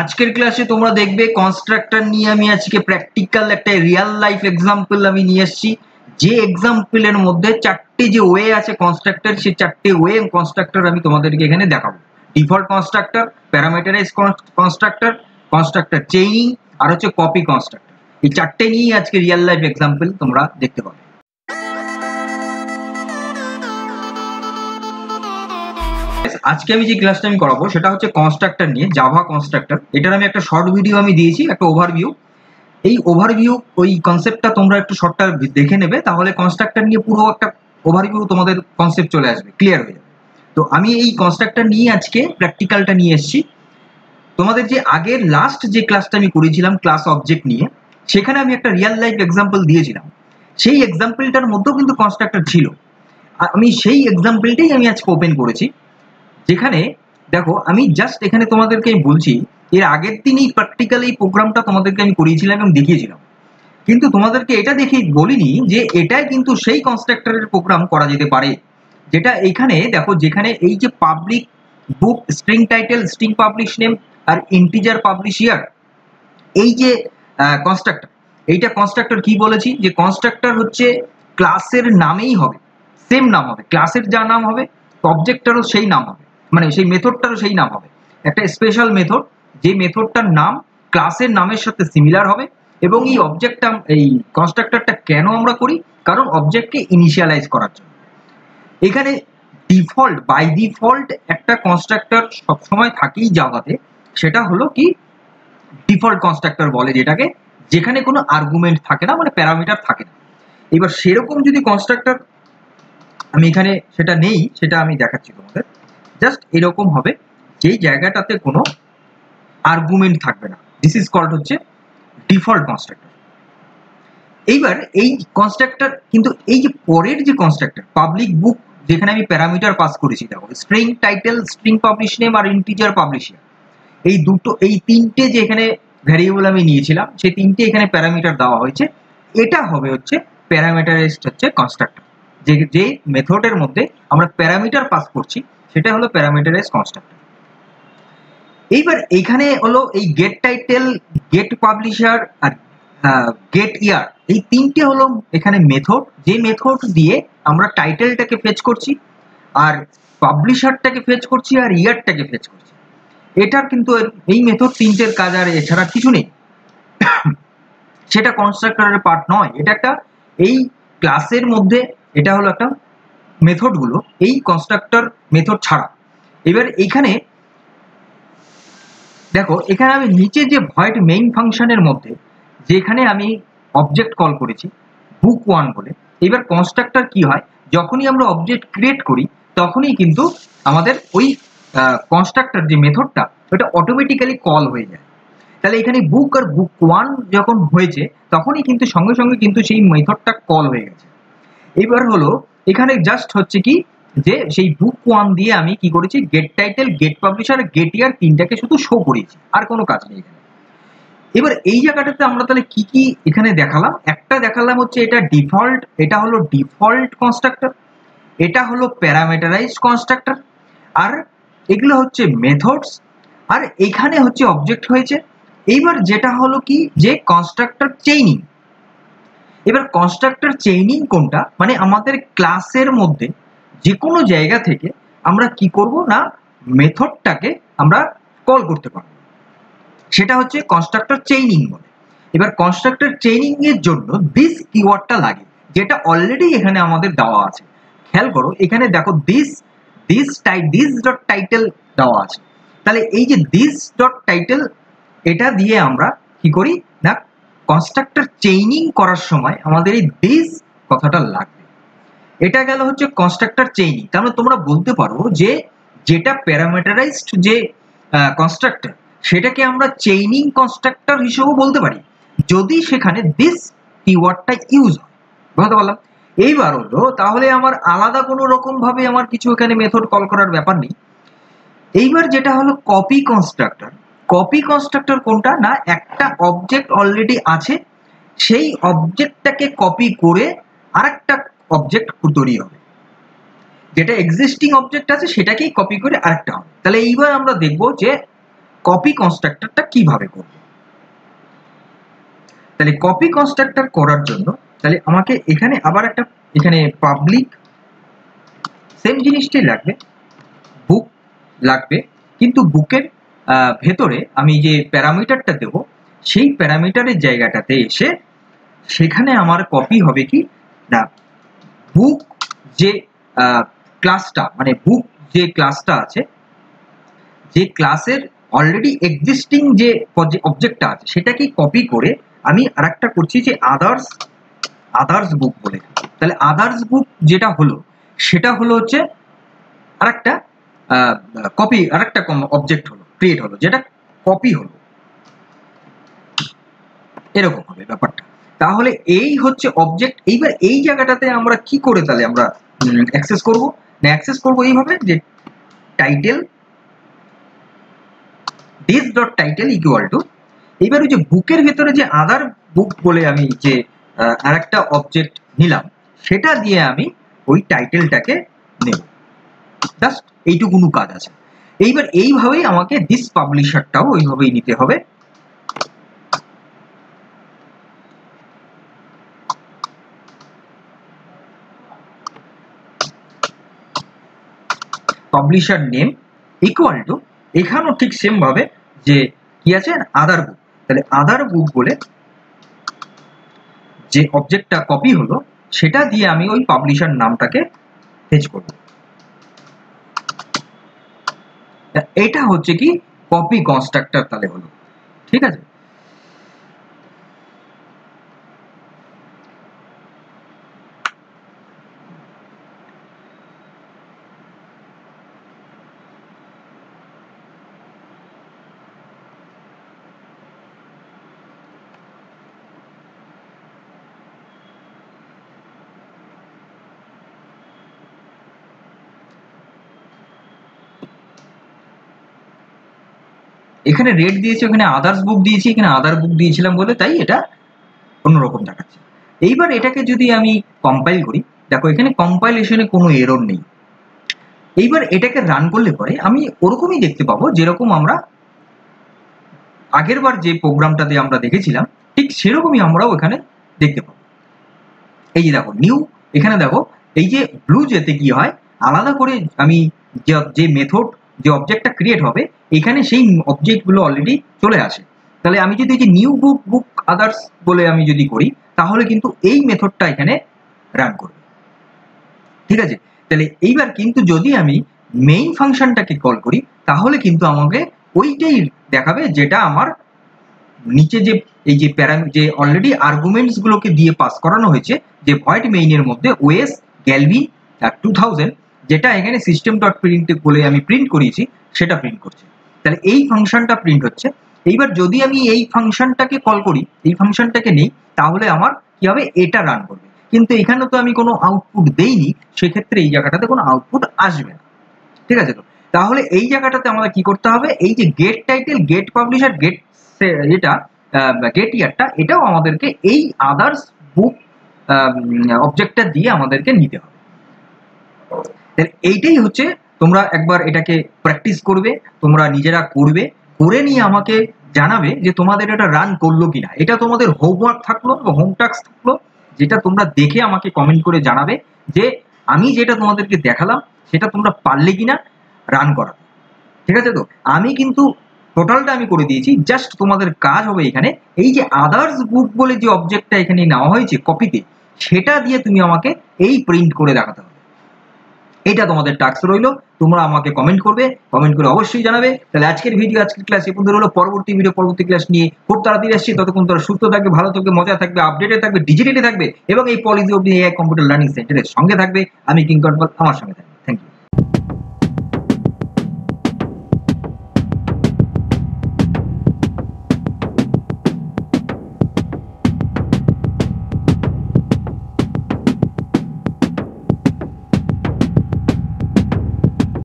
আজকের ক্লাসে তোমরা দেখবে কনস্ট্রাক্টর নিয়ে আমি আজকে প্র্যাকটিক্যাল একটা রিয়েল লাইফ এক্সাম্পল আমি নিয়ে এসেছি। যে এক্সাম্পলের মধ্যে চারটে যে ওয়ে আছে কনস্ট্রাক্টর, সেই চারটে ওয়ে কনস্ট্রাক্টর আমি তোমাদেরকে এখানে দেখাবো। Default constructor, parameterize constructor, constructor chaining আর হচ্ছে কপি কনস্ট্রাক্টর। এই চারটে নিয়েই আজকে রিয়েল লাইফ এক্সাম্পল তোমরা দেখতে পাবে। আজকে আমি যে ক্লাসটা আমি করাবো সেটা হচ্ছে কনস্ট্রাক্টর নিয়ে, জাভা কনস্ট্রাক্টর। এটার আমি একটা শর্ট ভিডিও আমি দিয়েছি, একটা ওভারভিউ। এই ওভারভিউ ওই কনসেপ্টটা তোমরা একটু শর্টটা দেখে নেবে, তাহলে কনস্ট্রাক্টর নিয়ে পুরো একটা ওভারভিউ তোমাদের কনসেপ্ট চলে আসবে, ক্লিয়ার হয়ে যাবে। তো আমি এই কনস্ট্রাক্টর নিয়ে আজকে প্র্যাকটিক্যালটা নিয়ে এসেছি। তোমাদের যে আগের লাস্ট যে ক্লাসটা আমি করেছিলাম ক্লাস অবজেক্ট নিয়ে, সেখানে আমি একটা রিয়েল লাইফ এক্সাম্পল দিয়েছিলাম। সেই এক্সাম্পলটার মধ্যেও কিন্তু কনস্ট্রাক্টর ছিল। আমি সেই এক্সাম্পলটাই আমি আজকে ওপেন করেছি, যেখানে দেখো আমি জাস্ট এখানে তোমাদেরকে বলছি, এর আগের দিন এই প্র্যাকটিক্যাল এই প্রোগ্রামটা তোমাদেরকে আমি করিয়েছিলাম এবং দেখিয়েছিলাম, কিন্তু তোমাদেরকে এটা দেখে বলিনি যে এটাই কিন্তু সেই কনস্ট্রাক্টরের প্রোগ্রাম করা যেতে পারে, যেটা এখানে দেখো, যেখানে এই যে public book string title string publish name আর ইন্টিজার পাবলিশ ইয়ার, এই যে কনস্ট্রাক্টর, এইটা কনস্ট্রাক্টর কি বলেছি যে কনস্ট্রাক্টর হচ্ছে ক্লাসের নামেই হবে, সেম নাম হবে, ক্লাসের যা নাম হবে অবজেক্টটারও সেই নাম হবে, মানে সেই মেথডটারও সেই নাম হবে। একটা স্পেশাল মেথড, যে মেথডটার নাম ক্লাসের নামের সাথে সিমিলার হবে। এবং এই অবজেক্টটা, এই কনস্ট্রাক্টরটা কেন আমরা করি, কারণ অবজেক্টকে ইনিশিয়ালাইজ করার জন্য। এখানে ডিফল্ট বাই ডিফল্ট একটা কনস্ট্রাক্টর সবসময় থাকেই জাভাতে, সেটা হলো কি ডিফল্ট কনস্ট্রাক্টর বলে যেটাকে, যেখানে কোনো আর্গুমেন্ট থাকে না, মানে প্যারামিটার থাকে না। এবার সেরকম যদি কনস্ট্রাক্টর আমি এখানে সেটা নেই, সেটা আমি দেখাচ্ছি তোমাদের। জাস্ট এরকম হবে, যেই জায়গাটাতে কোনো আর্গুমেন্ট থাকবে না, দিস ইজ কল্ড হচ্ছে ডিফল্ট কনস্ট্রাক্টর। এইবার এই কনস্ট্রাক্টর কিন্তু এই যে পরের যে কনস্ট্রাক্টর পাবলিক বুক, যেখানে আমি প্যারামিটার পাস করেছি, দেখো string title string publish name আর ইন্টিজার পাবলিশার, এই দুটো, এই তিনটে যে এখানে ভ্যারিয়েবল আমি নিয়েছিলাম, সেই তিনটে এখানে প্যারামিটার দেওয়া হয়েছে। এটা হবে হচ্ছে প্যারামিটারাইজড হচ্ছে কনস্ট্রাক্টর, যে মেথডের মধ্যে আমরা প্যারামিটার পাস করছি সেটা হলো প্যারামিটারাইজড কনস্ট্রাক্টর। এইবার এখানে হলো এই গেট টাইটেল, গেট পাবলিশার আর গেট ইয়ার, এই তিনটে হলো এখানে মেথড, যে মেথড দিয়ে আমরা টাইটেলটাকে ফেচ করছি আর পাবলিশারটাকে ফেচ করছি আর ইয়ারটাকে ফেচ করছি। এটার কিন্তু এই মেথড তিনটের কাজ, আর এছাড়া কিছু নেই। সেটা কনস্ট্রাক্টরের পার্ট নয়, এটা একটা এই ক্লাসের মধ্যে, এটা হলো একটা মেথডগুলো এই কনস্ট্রাক্টর মেথড ছাড়া। এবার এখানে দেখো, এখানে আমি নিচে যে ভয়েড মেইন ফাংশনের মধ্যে যেখানে আমি অবজেক্ট কল করেছি বুক ওয়ান বলে, এবার কনস্ট্রাক্টর কি হয়, যখনই আমরা অবজেক্ট ক্রিয়েট করি তখনই কিন্তু আমাদের ওই কনস্ট্রাক্টর যে মেথডটা ওটা অটোমেটিক্যালি কল হয়ে যায়। তাহলে এখানে বুক আর বুক ওয়ান যখন হয়েছে তখনই কিন্তু সঙ্গে সঙ্গে কিন্তু সেই মেথডটা কল হয়ে গেছে। এবার হলো এখানে জাস্ট হচ্ছে কি, যে সেই বুক ওয়ান দিয়ে আমি কি করেছি, get title get publisher get year তিনটাকে শুধু শো করেছি, আর কোনো কাজ নেই এখানে। এবার এই জায়গাটাতে আমরা তাহলে কি কি এখানে দেখালাম, একটা দেখালাম হচ্ছে এটা ডিফল্ট, এটা হলো ডিফল্ট কনস্ট্রাক্টর, এটা হলো প্যারামিটারাইজড কনস্ট্রাক্টর, আর এগুলো হচ্ছে মেথডস, আর এখানে হচ্ছে অবজেক্ট হয়েছে। এইবার যেটা হলো কি, যে কনস্ট্রাক্টর চেইনিং। এবার কনস্ট্রাক্টর চেইনিং কোনটা, মানে আমাদের ক্লাসের মধ্যে যে কোনো জায়গা থেকে আমরা কি করব না, মেথডটাকে আমরা কল করতে পারবো, সেটা হচ্ছে কনস্ট্রাক্টর চেইনিং বলে। এবার কনস্ট্রাক্টর চেইনিং এর জন্য দিস কিওয়ার্ডটা লাগে, যেটা অলরেডি এখানে আমাদের দেওয়া আছে। খেয়াল করো, এখানে দেখো দিস ডট টাইটেল দেওয়া আছে। তাহলে এই যে দিস ডট টাইটেল, এটা দিয়ে আমরা কি করি না, কনস্ট্রাক্টর চেইনিং করার সময় আমাদের এই দিস কথাটা লাগবে। এটা গেল হচ্ছে কনস্ট্রাক্টর চেইনিং। তার মানে তোমরা বলতে পারো যে যেটা প্যারামিটারাইজড যে কনস্ট্রাক্টর, সেটাকে আমরা চেইনিং কনস্ট্রাক্টর হিসেবেও বলতে পারি, যদি সেখানে দিস কিওয়ার্ডটা ইউজ হয়। বুঝতে পারলাম? এইবার হলো তাহলে আমার আলাদা কোনো রকম ভাবে আমার কিছু এখানে মেথড কল করার ব্যাপার নেই। এইবার যেটা হলো কপি কনস্ট্রাক্টর। কপি কনস্ট্রাক্টর কোনটা না, একটা অবজেক্ট অলরেডি আছে, সেই অবজেক্টটাকে কপি করে আরেকটা অবজেক্ট তৈরি হবে, যেটা এক্সিস্টিং অবজেক্ট আছে সেটাকেই কপি করে আরেকটা হবে। তাহলে এইবার আমরা দেখবো যে কপি কনস্ট্রাক্টরটা কিভাবে করব। তাহলে কপি কনস্ট্রাক্টর করার জন্য তাহলে আমাকে এখানে আবার একটা এখানে পাবলিক সেম জিনিসটাই লাগবে, বুক লাগবে, কিন্তু বুকের ভেতরে আমি যে প্যারামিটারটা দেব সেই প্যারামিটারের জায়গাটাতে এসে সেখানে আমার কপি হবে কি না, বুক যে ক্লাসটা মানে বুক যে ক্লাসটা আছে, যে ক্লাসের অলরেডি এক্সিস্টিং যে অবজেক্টটা আছে সেটাকে কপি করে আমি আরেকটা করছি যে আদার্স বুক বলে। তাহলে আদার্স বুক যেটা হলো সেটা হলো হচ্ছে আরেকটা কপি, আরেকটা অবজেক্ট হলো ক্রিয়েট হলো যেটা কপি হলো, এরকম হবে ব্যাপারটা। তাহলে এই হচ্ছে অবজেক্ট। এইবার এই জায়গাটাতে আমরা কি করে তাহলে আমরা অ্যাক্সেস করব না, অ্যাক্সেস করব এইভাবে যে title this dot title equal to, এইবার ওই যে বুকের ভেতরে যে আদার বুক বলে আমি যে আরেকটা অবজেক্ট নিলাম সেটা দিয়ে আমি ওই টাইটেলটাকে নেব, জাস্ট এইটুকুনো কাজ আছে। এইবার এইভাবেই আমাকে দিস পাবলিশারটাও ওইভাবেই নিতে হবে। পাবলিশার নেম ইকুয়াল টু, এখানেও ঠিক সেম ভাবে যে কি আছে আদার বুক, তাহলে আদার বুক বলে যে অবজেক্টটা কপি হলো সেটা দিয়ে আমি ওই পাবলিশার নামটাকে ফেচ করব। এটা হচ্ছে কি কপি কনস্ট্রাক্টর তাহলে হলো, ঠিক আছে। এখানে রেড দিয়েছি, ওখানে আদার্স বুক দিয়েছি, এখানে আদার বুক দিয়েছিলাম বলে তাই এটা অন্যরকম দেখাচ্ছে। এইবার এটাকে যদি আমি কম্পাইল করি, দেখো এখানে কম্পাইলেশনে কোনো এরর নেই। এইবার এটাকে রান করলে পরে আমি ওরকমই দেখতে পাবো যেরকম আমরা আগের বার যে প্রোগ্রামটাতে আমরা দেখেছিলাম ঠিক সেরকমই আমরাও এখানে দেখতে পাবো। এই যে দেখো নিউ, এখানে দেখো এই যে ব্লু যেতে কি হয় আলাদা করে আমি যে মেথড যে অবজেক্টটা ক্রিয়েট হবে এখানে সেই অবজেক্টগুলো অলরেডি চলে আসে। তাহলে আমি যদি যে নিউ বুক আদার্স বলে আমি যদি করি তাহলে কিন্তু এই মেথডটা এখানে রান করবে, ঠিক আছে। তাহলে এইবার কিন্তু যদি আমি মেইন ফাংশনটাকে কল করি তাহলে কিন্তু আমাকে ওইটাই দেখাবে যেটা আমার নিচে যে এই যে যে অলরেডি আর্গুমেন্টস গুলোকে দিয়ে পাস করানো হয়েছে যে ভয়েড মেইনের মধ্যে ওএস গ্যালভি 2000 যেটা এখানে সিস্টেম ডট প্রিন্ট বলে আমি প্রিন্ট করিয়েছি সেটা প্রিন্ট করছে। তাহলে এই ফাংশনটা প্রিন্ট হচ্ছে। এইবার যদি আমি এই ফাংশনটাকে কল করি, এই ফাংশনটাকে নেই, তাহলে আমার কি হবে এটা রান করবে, কিন্তু এখানে তো আমি কোনো আউটপুট দেইনি, সেক্ষেত্রে এই জায়গাটাতে কোনো আউটপুট আসবে না, ঠিক আছে। তো তাহলে এই জায়গাটাতে আমাদের কি করতে হবে, এই যে get title, get publisher, get এটা গেট ইয়ারটা, এটাও আমাদেরকে এই আদার্স বুক অবজেক্টটা দিয়ে আমাদেরকে নিতে হবে। এইটাই হচ্ছে, তোমরা একবার এটাকে প্র্যাকটিস করবে, তোমরা নিজেরা করবে, করে নিয়ে আমাকে জানাবে যে তোমাদের এটা রান করলো কিনা। এটা তোমাদের হোমওয়ার্ক থাকলো, হোম টাস্ক থাকলো, যেটা তোমরা দেখে আমাকে কমেন্ট করে জানাবে যে আমি যেটা তোমাদেরকে দেখালাম সেটা তোমরা পারলে কিনা রান করা, ঠিক আছে। তো আমি কিন্তু টোটালটা আমি করে দিয়েছি, জাস্ট তোমাদের কাজ হবে এখানে এই যে আদার্স বুক বলে যে অবজেক্টটা এখানে নেওয়া হয়েছে কপিতে, সেটা দিয়ে তুমি আমাকে এই প্রিন্ট করে দেখাতে হবে। এটা তোমাদের টাস্ক রইলো, তোমরা আমাকে কমেন্ট করবে, কমেন্ট করে অবশ্যই জানাবে। তাহলে আজকের ভিডিও, আজকের ক্লাস এ পর্যন্ত হলো। পরবর্তী ভিডিও, পরবর্তী ক্লাস নিয়ে খুব তাড়াতাড়ি আসছি। ততক্ষণ তোমরা সুস্থ থাকবে, ভালো থাকবে, মজা থাকবে, আপডেটে থাকবে, ডিজিটালি থাকবে এবং এই policy of AI computer learning সেন্টারের সঙ্গে থাকবে। আমি কিংকর পাল, আমার সঙ্গে থাকবে।